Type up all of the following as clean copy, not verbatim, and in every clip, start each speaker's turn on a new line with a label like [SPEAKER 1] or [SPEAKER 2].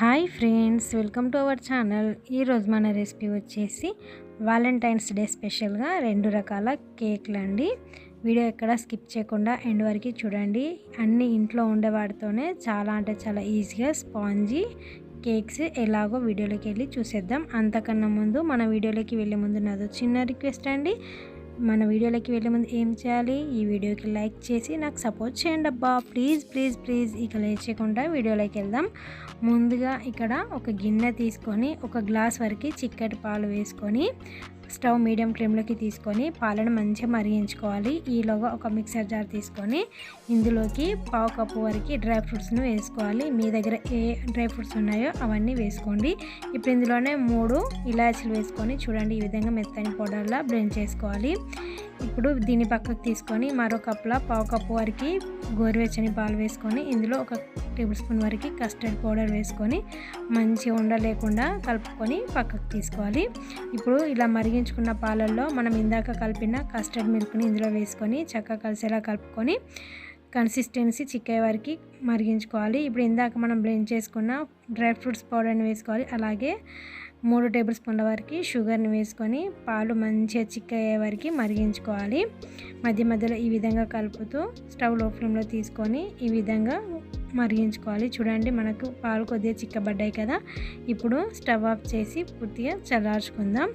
[SPEAKER 1] Hi friends, welcome to our channel. ఈరోజు మన recipe వచ్చేసి వాలంటైన్స్ డే స్పెషల్గా 2 రకాల కేక్లు అండి. వీడియో ఎక్కడ స్కిప్ చేయకుండా ఎండ్ వరకు చూడండి. అన్ని ఇంట్లో ఉండే వాటితోనే చాలా అంటే చాలా ఈజీగా స్పాంజీ కేక్స్ ఎలాగో వీడియోలోకి వెళ్ళి చూసేద్దాం. అంతకన్నా ముందు మన వీడియోలోకి వెళ్ళే ముందు నాదో చిన్న రిక్వెస్ట్ అండి. మన వీడియోలోకి వెళ్ళే ముందు ఏం చేయాలి, ఈ వీడియోకి లైక్ చేసి నాకు సపోర్ట్ చేయండి అబ్బా, ప్లీజ్ ప్లీజ్ ప్లీజ్. ఇక లేట్ చేయకుండా వీడియోలోకి వెళ్దాం. ముందుగా ఇక్కడ ఒక గిన్నె తీసుకొని ఒక గ్లాస్ వరకు చిక్కటి పాలు వేసుకొని స్టవ్ మీడియం ఫ్లేమ్లోకి తీసుకొని పాలను మంచిగా మరిగించుకోవాలి. ఈలోగా ఒక మిక్సర్ జార్ తీసుకొని ఇందులోకి 1/2 కప్పు వరకు డ్రై ఫ్రూట్స్ను వేసుకోవాలి. మీ దగ్గర ఏ డ్రై ఫ్రూట్స్ ఉన్నాయో అవన్నీ వేసుకోండి. ఇప్పుడు ఇందులోనే 3 ఇలాచీలు వేసుకొని చూడండి, ఈ విధంగా మెత్తని పౌడర్లా బ్లెండ్ చేసుకోవాలి. ఇప్పుడు దీన్ని పక్కకు తీసుకొని మరో కప్లో 1/2 కప్పు వరకు గోరువెచ్చని పాలు వేసుకొని ఇందులో 1 టేబుల్ స్పూన్ వరకు కస్టర్డ్ పౌడర్ వేసుకొని మంచిగా ఉండలేకుండా కలుపుకొని పక్కకు తీసుకోవాలి. ఇప్పుడు ఇలా మరిగించుకున్న పాలల్లో మనం ఇందాక కలిపిన కస్టర్డ్ మిల్క్ని ఇందులో వేసుకొని చక్కగా కలిసేలా కలుపుకొని కన్సిస్టెన్సీ చిక్కే వరకు మరిగించుకోవాలి. ఇప్పుడు ఇందాక మనం బ్లెండ్ చేసుకున్న డ్రై ఫ్రూట్స్ పౌడర్ని వేసుకోవాలి. అలాగే 3 టేబుల్ స్పూన్ల వరకు షుగర్ని వేసుకొని పాలు మంచిగా చిక్కయ్యే వరకు మరిగించుకోవాలి. మధ్య మధ్యలో ఈ విధంగా కలుపుతూ స్టవ్ లో ఫ్లేమ్లో తీసుకొని ఈ విధంగా మరిగించుకోవాలి. చూడండి, మనకు పాలు కొద్దిగా చిక్కబడ్డాయి కదా. ఇప్పుడు స్టవ్ ఆఫ్ చేసి పూర్తిగా చల్లార్చుకుందాం.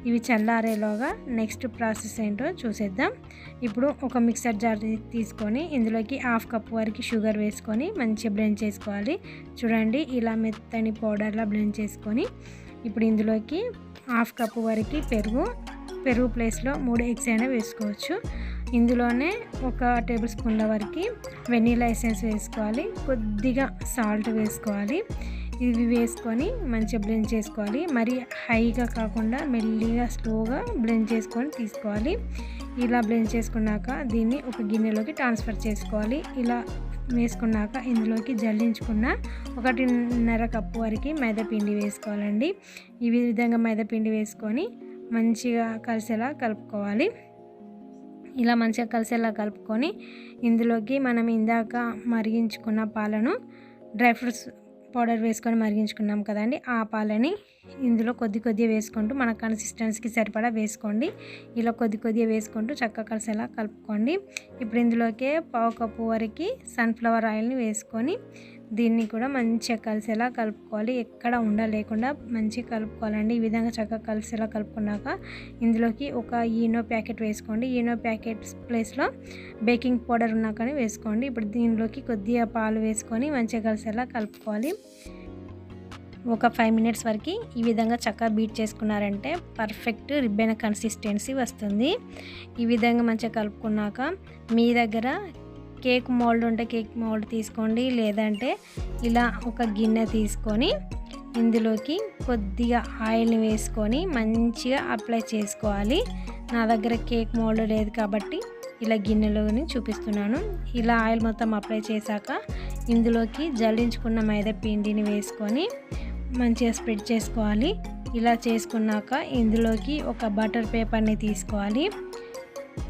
[SPEAKER 1] ఇవి చల్లారేలోగా నెక్స్ట్ ప్రాసెస్ ఏంటో చూసేద్దాం. ఇప్పుడు ఒక మిక్సర్ జార్ తీసుకొని ఇందులోకి 1/2 కప్పు వరకు షుగర్ వేసుకొని మంచిగా బ్లెండ్ చేసుకోవాలి. చూడండి, ఇలా మెత్తని పౌడర్లా బ్లెండ్ చేసుకొని ఇప్పుడు ఇందులోకి 1/2 కప్పు వరకు పెరుగు ప్లేస్లో 3 ఎగ్స్ అయినా వేసుకోవచ్చు. ఇందులోనే 1 టేబుల్ స్పూన్ల వరకు వెనీలా ఎసెన్స్ వేసుకోవాలి. కొద్దిగా సాల్ట్ వేసుకోవాలి. ఇవి వేసుకొని మంచిగా బ్లెండ్ చేసుకోవాలి. మరి హైగా కాకుండా మెల్లిగా స్లోగా బ్లెండ్ చేసుకొని తీసుకోవాలి. ఇలా బ్లెండ్ చేసుకున్నాక దీన్ని ఒక గిన్నెలోకి ట్రాన్స్ఫర్ చేసుకోవాలి. ఇలా వేసుకున్నాక ఇందులోకి జల్లించుకున్న 1.5 కప్పు వరకు మైదాపిండి వేసుకోవాలండి. ఈ విధంగా మైదాపిండి వేసుకొని మంచిగా కలిసేలా కలుపుకోవాలి. ఇలా మంచిగా కలిసేలా కలుపుకొని ఇందులోకి మనం ఇందాక మరిగించుకున్న పాలను డ్రై ఫ్రూట్స్ పౌడర్ వేసుకొని మరిగించుకున్నాం కదండి, ఆ పాలని ఇందులో కొద్దిగా వేసుకుంటూ మన కన్సిస్టెన్సీకి సరిపడా వేసుకోండి. ఇలా కొద్దిగా వేసుకుంటూ చక్కగా కలిసేలా కలుపుకోండి. ఇప్పుడు ఇందులోకి 1/2 కప్పు వరకు సన్ఫ్లవర్ ఆయిల్ని వేసుకొని దీన్ని కూడా మంచిగా కలిసేలా కలుపుకోవాలి. ఎక్కడ ఉండలేకుండా మంచిగా కలుపుకోవాలండి. ఈ విధంగా చక్కగా కలిసేలా కలుపుకున్నాక ఇందులోకి ఒక ఈనో ప్యాకెట్ వేసుకోండి. ఈనో ప్యాకెట్ ప్లేస్లో బేకింగ్ పౌడర్ ఉన్నా కానీ వేసుకోండి. ఇప్పుడు దీనిలోకి కొద్దిగా పాలు వేసుకొని మంచిగా కలిసేలా కలుపుకోవాలి. ఒక 5 మినిట్స్ వరకు ఈ విధంగా చక్కగా బీట్ చేసుకున్నారంటే పర్ఫెక్ట్ రిబ్బెన కన్సిస్టెన్సీ వస్తుంది. ఈ విధంగా మంచిగా కలుపుకున్నాక మీ దగ్గర కేక్ మోల్డ్ ఉంటే కేక్ మోల్డ్ తీసుకోండి, లేదంటే ఇలా ఒక గిన్నె తీసుకొని ఇందులోకి కొద్దిగా ఆయిల్ని వేసుకొని మంచిగా అప్లై చేసుకోవాలి. నా దగ్గర కేక్ మోల్డ్ లేదు కాబట్టి ఇలా గిన్నెలోని చూపిస్తున్నాను. ఇలా ఆయిల్ మొత్తం అప్లై చేశాక ఇందులోకి జల్లించుకున్న మైదా పిండిని వేసుకొని మంచిగా స్ప్రెడ్ చేసుకోవాలి. ఇలా చేసుకున్నాక ఇందులోకి ఒక బటర్ పేపర్ని తీసుకోవాలి.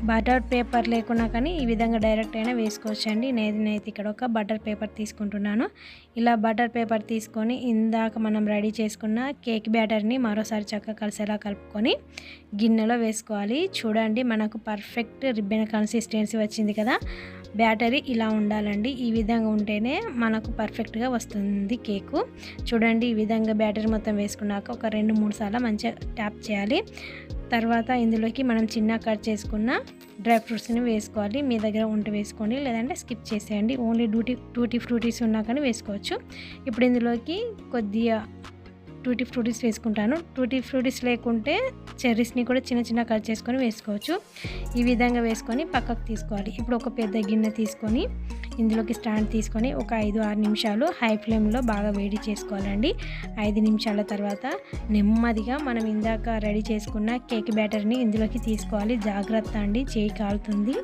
[SPEAKER 1] బటర్ పేపర్ లేకున్నా కానీ ఈ విధంగా డైరెక్ట్ అయినా వేసుకోవచ్చండి. నేనైతే ఇక్కడ ఒక బటర్ పేపర్ తీసుకుంటున్నాను. ఇలా బటర్ పేపర్ తీసుకొని ఇందాక మనం రెడీ చేసుకున్న కేక్ బ్యాటర్ని మరోసారి చక్కగా కలిసేలా కలుపుకొని గిన్నెలో వేసుకోవాలి. చూడండి, మనకు పర్ఫెక్ట్ రిబ్బెన్ కన్సిస్టెన్సీ వచ్చింది కదా. బ్యాటరీ ఇలా ఉండాలండి. ఈ విధంగా ఉంటేనే మనకు పర్ఫెక్ట్గా వస్తుంది కేకు. చూడండి, ఈ విధంగా బ్యాటరీ మొత్తం వేసుకున్నాక ఒక 2-3 సార్లు మంచిగా ట్యాప్ చేయాలి. తర్వాత ఇందులోకి మనం చిన్న కట్ చేసుకున్న డ్రై ఫ్రూట్స్ని వేసుకోవాలి. మీ దగ్గర ఉంటే వేసుకోండి, లేదంటే స్కిప్ చేసేయండి. ఓన్లీ టూటీ ఫ్రూటీస్ ఉన్నా కానీ వేసుకోవచ్చు. ఇప్పుడు ఇందులోకి కొద్దిగా టూటీ ఫ్రూటీస్ వేసుకుంటాను. టూటీ ఫ్రూటీస్ లేకుంటే చెర్రీస్ని కూడా చిన్న కట్ చేసుకొని వేసుకోవచ్చు. ఈ విధంగా వేసుకొని పక్కకు తీసుకోవాలి. ఇప్పుడు ఒక పెద్ద గిన్నె తీసుకొని ఇందులోకి స్టాండ్ తీసుకొని ఒక 5-6 నిమిషాలు హై ఫ్లేమ్లో బాగా వేడి చేసుకోవాలండి. 5 నిమిషాల తర్వాత నెమ్మదిగా మనం ఇందాక రెడీ చేసుకున్న కేక్ బ్యాటర్ని ఇందులోకి తీసుకోవాలి. జాగ్రత్త అండి, చేయి కాలుతుంది.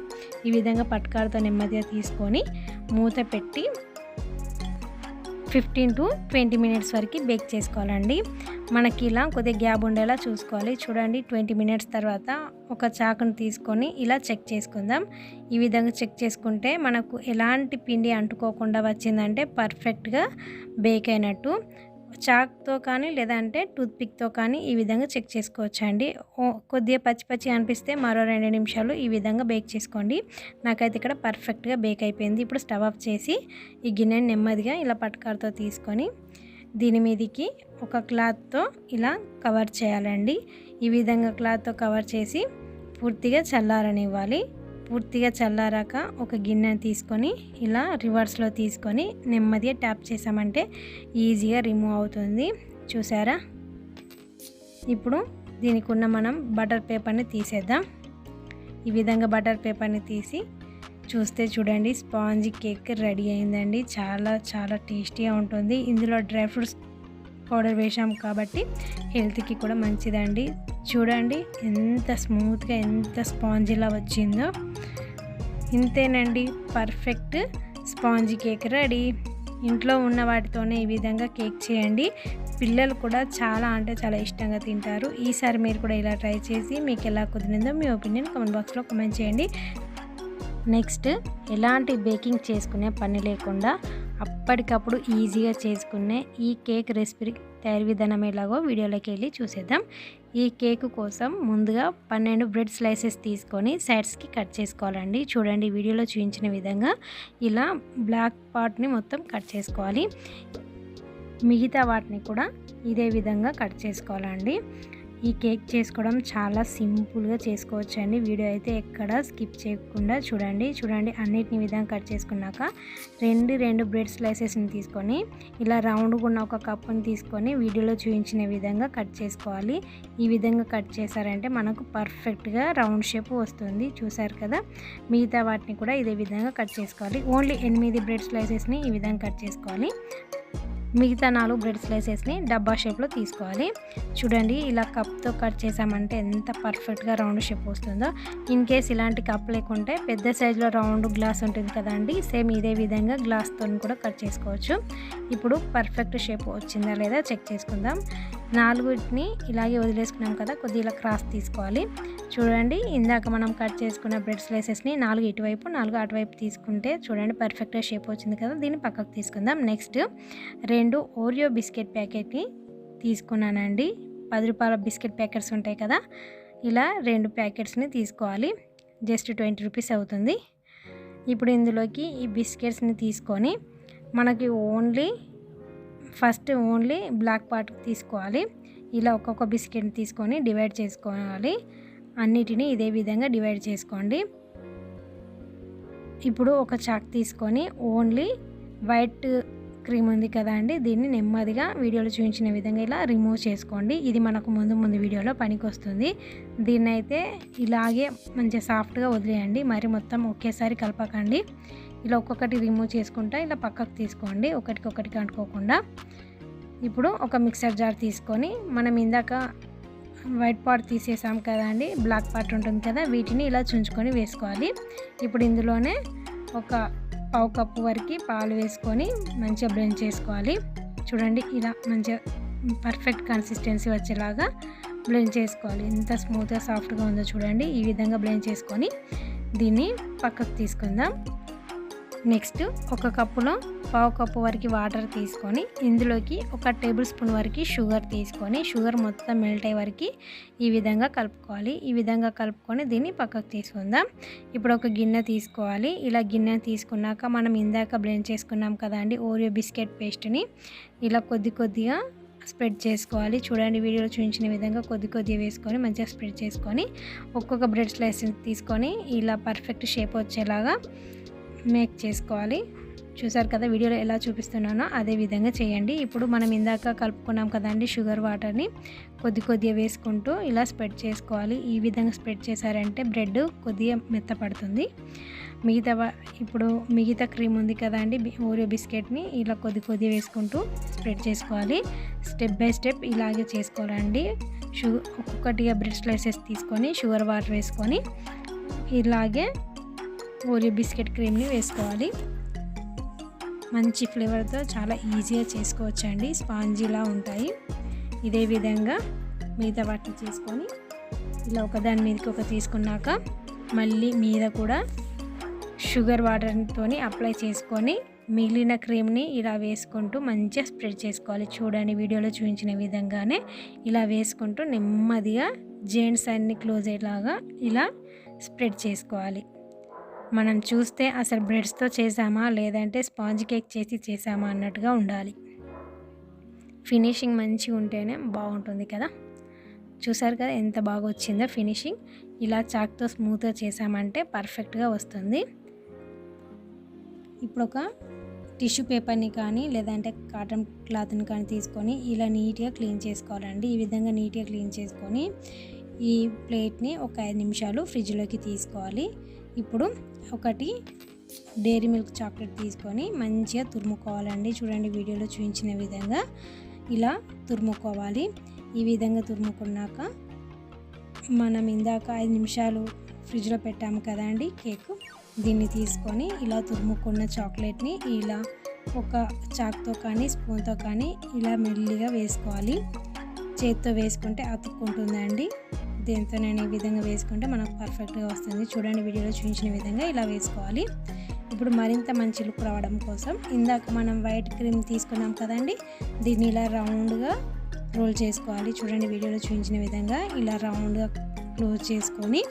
[SPEAKER 1] ఈ విధంగా పట్కాలతో నెమ్మదిగా తీసుకొని మూత పెట్టి 15 to 20 మినిట్స్ వరకు బేక్ చేసుకోవాలండి. మనకి ఇలా కొద్దిగా గ్యాప్ ఉండేలా చూసుకోవాలి. చూడండి, 20 మినిట్స్ తర్వాత ఒక చాకుని తీసుకొని ఇలా చెక్ చేసుకుందాం. ఈ విధంగా చెక్ చేసుకుంటే మనకు ఎలాంటి పిండి అంటుకోకుండా వచ్చిందంటే పర్ఫెక్ట్గా బేక్ అయినట్టు. చాక్‌తో కానీ లేదంటే టూత్‌పిక్‌తో కానీ ఈ విధంగా చెక్ చేసుకోవచ్చండి. కొద్దిగా పచ్చి పచ్చి అనిపిస్తే మరో 2 నిమిషాలు ఈ విధంగా బేక్ చేసుకోండి. నాకైతే ఇక్కడ పర్ఫెక్ట్‌గా బేక్ అయిపోయింది. ఇప్పుడు స్టవ్ ఆఫ్ చేసి ఈ గిన్నెని నెమ్మదిగా ఇలా పటకారతో తీసుకొని దీని మీదికి ఒక క్లాత్‌తో ఇలా కవర్ చేయాలండి. ఈ విధంగా క్లాత్‌తో కవర్ చేసి పూర్తిగా చల్లారనివ్వాలి. పూర్తిగా చల్లారాక ఒక గిన్నెని తీసుకొని ఇలా రివర్స్లో తీసుకొని నెమ్మదిగా ట్యాప్ చేసామంటే ఈజీగా రిమూవ్ అవుతుంది. చూసారా? ఇప్పుడు దీనికి ఉన్న మనం బటర్ పేపర్ని తీసేద్దాం. ఈ విధంగా బటర్ పేపర్ని తీసి చూస్తే చూడండి స్పాంజీ కేక్ రెడీ అయిందండి. చాలా చాలా టేస్టీగా ఉంటుంది. ఇందులో డ్రై ఫ్రూట్స్ పౌడర్ వేసాం కాబట్టి హెల్త్కి కూడా మంచిదండి. చూడండి ఎంత స్మూత్గా ఎంత స్పాంజీలా వచ్చిందో. ఇంతేనండి, పర్ఫెక్ట్ స్పాంజీ కేక్ రెడీ. ఇంట్లో ఉన్న వాటితోనే ఈ విధంగా కేక్ చేయండి. పిల్లలు కూడా చాలా అంటే చాలా ఇష్టంగా తింటారు. ఈసారి మీరు కూడా ఇలా ట్రై చేసి మీకు ఎలా కుదిరిందో మీ ఒపీనియన్ కామెంట్ బాక్స్లో కామెంట్ చేయండి. నెక్స్ట్, ఎలాంటి బేకింగ్ చేసుకునే పని లేకుండా అప్పటికప్పుడు ఈజీగా చేసుకునే ఈ కేక్ రెసిపీ తయారీ విధానం ఎలాగో వీడియోలోకి వెళ్ళి చూసేద్దాం. ఈ కేక్ కోసం ముందుగా 12 బ్రెడ్ స్లైసెస్ తీసుకొని సైడ్స్కి కట్ చేసుకోవాలండి. చూడండి వీడియోలో చూపించిన విధంగా ఇలా బ్లాక్ పార్ట్ని మొత్తం కట్ చేసుకోవాలి. మిగతా వాటిని కూడా ఇదే విధంగా కట్ చేసుకోవాలండి. ఈ కేక్ చేసుకోవడం చాలా సింపుల్గా చేసుకోవచ్చండి. వీడియో అయితే ఎక్కడ స్కిప్ చేయకుండా చూడండి అన్నిటిని విధంగా కట్ చేసుకున్నాక రెండు బ్రెడ్ స్లైసెస్ని తీసుకొని ఇలా రౌండ్గా ఉన్న ఒక కప్పుని తీసుకొని వీడియోలో చూపించిన విధంగా కట్ చేసుకోవాలి. ఈ విధంగా కట్ చేశారంటే మనకు పర్ఫెక్ట్గా రౌండ్ షేప్ వస్తుంది. చూసారు కదా? మిగతా వాటిని కూడా ఇదే విధంగా కట్ చేసుకోవాలి. ఓన్లీ 8 బ్రెడ్ స్లైసెస్ని ఈ విధంగా కట్ చేసుకోవాలి. మిగతా 4 బ్రెడ్ స్లైసెస్ని డబ్బా షేప్లో తీసుకోవాలి. చూడండి ఇలా కప్తో కట్ చేసామంటే ఎంత పర్ఫెక్ట్గా రౌండ్ షేప్ వస్తుందో. ఇన్ కేస్ ఇలాంటి కప్ లేకుంటే పెద్ద సైజులో రౌండ్ గ్లాస్ ఉంటుంది కదండి, సేమ్ ఇదే విధంగా గ్లాస్తో కూడా కట్ చేసుకోవచ్చు. ఇప్పుడు పర్ఫెక్ట్ షేప్ వచ్చిందా లేదా చెక్ చేసుకుందాం. 4ని ఇలాగే వదిలేసుకున్నాం కదా, కొద్దిగా ఇలా క్రాస్ తీసుకోవాలి. చూడండి ఇందాక మనం కట్ చేసుకున్న బ్రెడ్ స్లైసెస్ని 4 ఇటువైపు 4 అటువైపు తీసుకుంటే చూడండి పర్ఫెక్ట్గా షేప్ వచ్చింది కదా. దీన్ని పక్కకు తీసుకుందాం. నెక్స్ట్ 2 ఓరియో బిస్కెట్ ప్యాకెట్ని తీసుకున్నానండి. 10 రూపాయల బిస్కెట్ ప్యాకెట్స్ ఉంటాయి కదా, ఇలా 2 ప్యాకెట్స్ని తీసుకోవాలి. జస్ట్ 20 రూపీస్ అవుతుంది. ఇప్పుడు ఇందులోకి ఈ బిస్కెట్స్ని తీసుకొని మనకి ఫస్ట్ ఓన్లీ బ్లాక్ పార్ట్ తీసుకోవాలి. ఇలా ఒక్కొక్క బిస్కెట్ని తీసుకొని డివైడ్ చేసుకోవాలి. అన్నిటినీ ఇదే విధంగా డివైడ్ చేసుకోండి. ఇప్పుడు ఒక చాక్ తీసుకొని ఓన్లీ వైట్ క్రీమ్ ఉంది కదా అండి, దీన్ని నెమ్మదిగా వీడియోలో చూపించిన విధంగా ఇలా రిమూవ్ చేసుకోండి. ఇది మనకు ముందు వీడియోలో పనికి వస్తుంది. దీన్ని అయితే ఇలాగే మంచిగా సాఫ్ట్గా వదిలేయండి, మరి మొత్తం ఒకేసారి కలపకండి. ఇలా ఒక్కొక్కటి రిమూవ్ చేసుకుంటా ఇలా పక్కకు తీసుకోండి, ఒకటికొకటికి అంటుకోకుండా. ఇప్పుడు ఒక మిక్సర్ జార్ తీసుకొని మనం ఇందాక వైట్ పార్ట్ తీసేసాం కదా అండి, బ్లాక్ పార్ట్ ఉంటుంది కదా, వీటిని ఇలా చుంచుకొని వేసుకోవాలి. ఇప్పుడు ఇందులోనే ఒక 1/2 కప్పు వరకు పాలు వేసుకొని మంచిగా బ్లెండ్ చేసుకోవాలి. చూడండి ఇలా మంచిగా పర్ఫెక్ట్ కన్సిస్టెన్సీ వచ్చేలాగా బ్లెండ్ చేసుకోవాలి. ఎంత స్మూత్గా సాఫ్ట్గా ఉందో చూడండి. ఈ విధంగా బ్లెండ్ చేసుకొని దీన్ని పక్కకు తీసుకుందాం. నెక్స్ట్ ఒక కప్పులో 1/2 కప్పు వరకు వాటర్ తీసుకొని ఇందులోకి 1 టేబుల్ స్పూన్ వరకు షుగర్ తీసుకొని షుగర్ మొత్తం మెల్ట్ అయ్యే వరకు ఈ విధంగా కలుపుకోవాలి. ఈ విధంగా కలుపుకొని దీన్ని పక్కకు తీసుకుందాం. ఇప్పుడు ఒక గిన్నె తీసుకోవాలి. ఇలా గిన్నె తీసుకున్నాక మనం ఇందాక బ్లెండ్ చేసుకున్నాం కదండి ఓరియో బిస్కెట్ పేస్ట్ని ఇలా కొద్దిగా స్ప్రెడ్ చేసుకోవాలి. చూడండి వీడియోలో చూపించిన విధంగా కొద్దిగా వేసుకొని మంచిగా స్ప్రెడ్ చేసుకొని ఒక్కొక్క బ్రెడ్ స్లైస్ తీసుకొని ఇలా పర్ఫెక్ట్ షేప్ వచ్చేలాగా మేక్ చేసుకోవాలి. చూసారు కదా వీడియోలో ఎలా చూపిస్తున్నానో అదే విధంగా చేయండి. ఇప్పుడు మనం ఇందాక కలుపుకున్నాం కదండి షుగర్ వాటర్ని కొద్దిగా వేసుకుంటూ ఇలా స్ప్రెడ్ చేసుకోవాలి. ఈ విధంగా స్ప్రెడ్ చేశారంటే బ్రెడ్ కొద్దిగా మెత్తపడుతుంది. ఇప్పుడు మిగతా క్రీమ్ ఉంది కదండి ఓరియో బిస్కెట్ని ఇలా కొద్దిగా వేసుకుంటూ స్ప్రెడ్ చేసుకోవాలి. స్టెప్ బై స్టెప్ ఇలాగే చేసుకోవాలండి. ఒక్కొక్కటిగా బ్రెడ్ స్లైసెస్ తీసుకొని షుగర్ వాటర్ వేసుకొని ఇలాగే ఓరియో బిస్కెట్ క్రీమ్ని వేసుకోవాలి. మంచి ఫ్లేవర్తో చాలా ఈజీగా చేసుకోవచ్చండి, స్పాంజీలా ఉంటాయి. ఇదే విధంగా మిగతా వాటిని చేసుకొని ఇలా ఒకదాని మీదకి ఒక తీసుకున్నాక మళ్ళీ మీద కూడా షుగర్ వాటర్తో అప్లై చేసుకొని మిగిలిన క్రీమ్ని ఇలా వేసుకుంటూ మంచిగా స్ప్రెడ్ చేసుకోవాలి. చూడండి వీడియోలో చూపించిన విధంగానే ఇలా వేసుకుంటూ నెమ్మదిగా జెంట్స్ అన్ని క్లోజ్ అయ్యేలాగా ఇలా స్ప్రెడ్ చేసుకోవాలి. మనం చూస్తే అసలు బ్రెడ్స్తో చేసామా లేదంటే స్పాంజ్ కేక్ చేసామా అన్నట్టుగా ఉండాలి. ఫినిషింగ్ మంచిగా ఉంటేనే బాగుంటుంది కదా. చూసారు కదా ఎంత బాగా వచ్చిందో ఫినిషింగ్. ఇలా చాక్తో స్మూత్గా చేసామంటే పర్ఫెక్ట్గా వస్తుంది. ఇప్పుడు ఒక టిష్యూ పేపర్ని కానీ లేదంటే కాటన్ క్లాత్ని కానీ తీసుకొని ఇలా నీట్గా క్లీన్ చేసుకోవాలండి. ఈ విధంగా నీట్గా క్లీన్ చేసుకొని ఈ ప్లేట్ని ఒక 5 నిమిషాలు ఫ్రిడ్జ్లోకి తీసుకోవాలి. ఇప్పుడు ఒకటి డైరీ మిల్క్ చాక్లెట్ తీసుకొని మంచిగా తురుముకోవాలండి. చూడండి వీడియోలో చూపించిన విధంగా ఇలా తురుముకోవాలి. ఈ విధంగా తురుముకున్నాక మనం ఇందాక 5 నిమిషాలు ఫ్రిడ్జ్లో పెట్టాము కదండి కేక్, దీన్ని తీసుకొని ఇలా తురుముకున్న చాక్లెట్ని ఇలా ఒక చాక్తో కానీ స్పూన్తో కానీ ఇలా మెల్లిగా వేసుకోవాలి. చేతితో వేసుకుంటే అతుక్కుంటుందండి. దీంతో నేను ఈ విధంగా వేసుకుంటే మనకు పర్ఫెక్ట్గా వస్తుంది. చూడండి వీడియోలో చూపించిన విధంగా ఇలా వేసుకోవాలి. ఇప్పుడు మరింత మంచి లుక్ రావడం కోసం ఇందాక మనం వైట్ క్రీమ్ తీసుకున్నాం కదండి, దీన్ని ఇలా రౌండ్గా రోల్ చేసుకోవాలి. చూడండి వీడియోలో చూపించిన విధంగా ఇలా రౌండ్గా క్లోజ్ చేసుకొని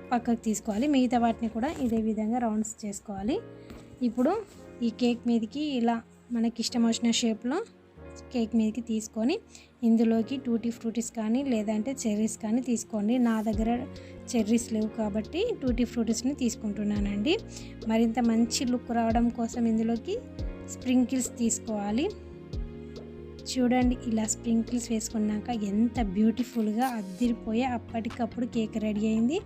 [SPEAKER 1] పక్కకు తీసుకోవాలి. మిగతా వాటిని కూడా ఇదే విధంగా రౌండ్స్ చేసుకోవాలి. ఇప్పుడు ఈ కేక్ మీదకి ఇలా మనకి ఇష్టం వచ్చిన షేప్లో కేక్ మీదకి తీసుకొని ఇందులోకి టూటీ ఫ్రూటీస్ కానీ లేదంటే చెర్రీస్ కానీ తీసుకోండి. నా దగ్గర చెర్రీస్ లేవు కాబట్టి టూటీ ఫ్రూటీస్ని తీసుకుంటున్నానండి. మరింత మంచి లుక్ రావడం కోసం ఇందులోకి స్ప్రింకిల్స్ తీసుకోవాలి. చూడండి ఇలా స్ప్రింకిల్స్ వేసుకున్నాక ఎంత బ్యూటిఫుల్గా అద్దిరిపోయే అప్పటికప్పుడు కేక్ రెడీ అయింది.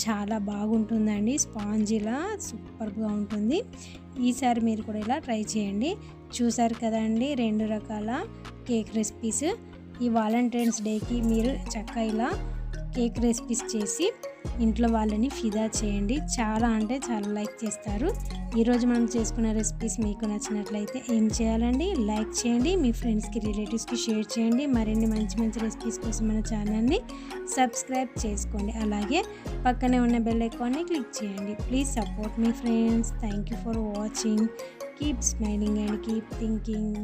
[SPEAKER 1] చాలా బాగుంటుందండి. స్పాంజీలా సూపర్గా ఉంటుంది. ఈసారి మీరు కూడా ఇలా ట్రై చేయండి. చూసారు కదండి 2 రకాల కేక్ రెసిపీస్. ఈ వాలంటైన్స్ డేకి మీరు చక్కగా ఇలా కేక్ రెసిపీస్ చేసి ఇంట్లో వాళ్ళని ఫిదా చేయండి. చాలా అంటే చాలా లైక్ చేస్తారు. ఈరోజు మనం చేసుకున్న రెసిపీస్ మీకు నచ్చినట్లయితే ఏం చేయాలండి, లైక్ చేయండి, మీ ఫ్రెండ్స్కి రిలేటివ్స్కి షేర్ చేయండి. మరిన్ని మంచి మంచి రెసిపీస్ కోసం మన ఛానల్ని సబ్స్క్రైబ్ చేసుకోండి. అలాగే పక్కనే ఉన్న బెల్ ఐకాన్ని క్లిక్ చేయండి. Please support me friends. Thank you for watching. Keep smiling and keep thinking.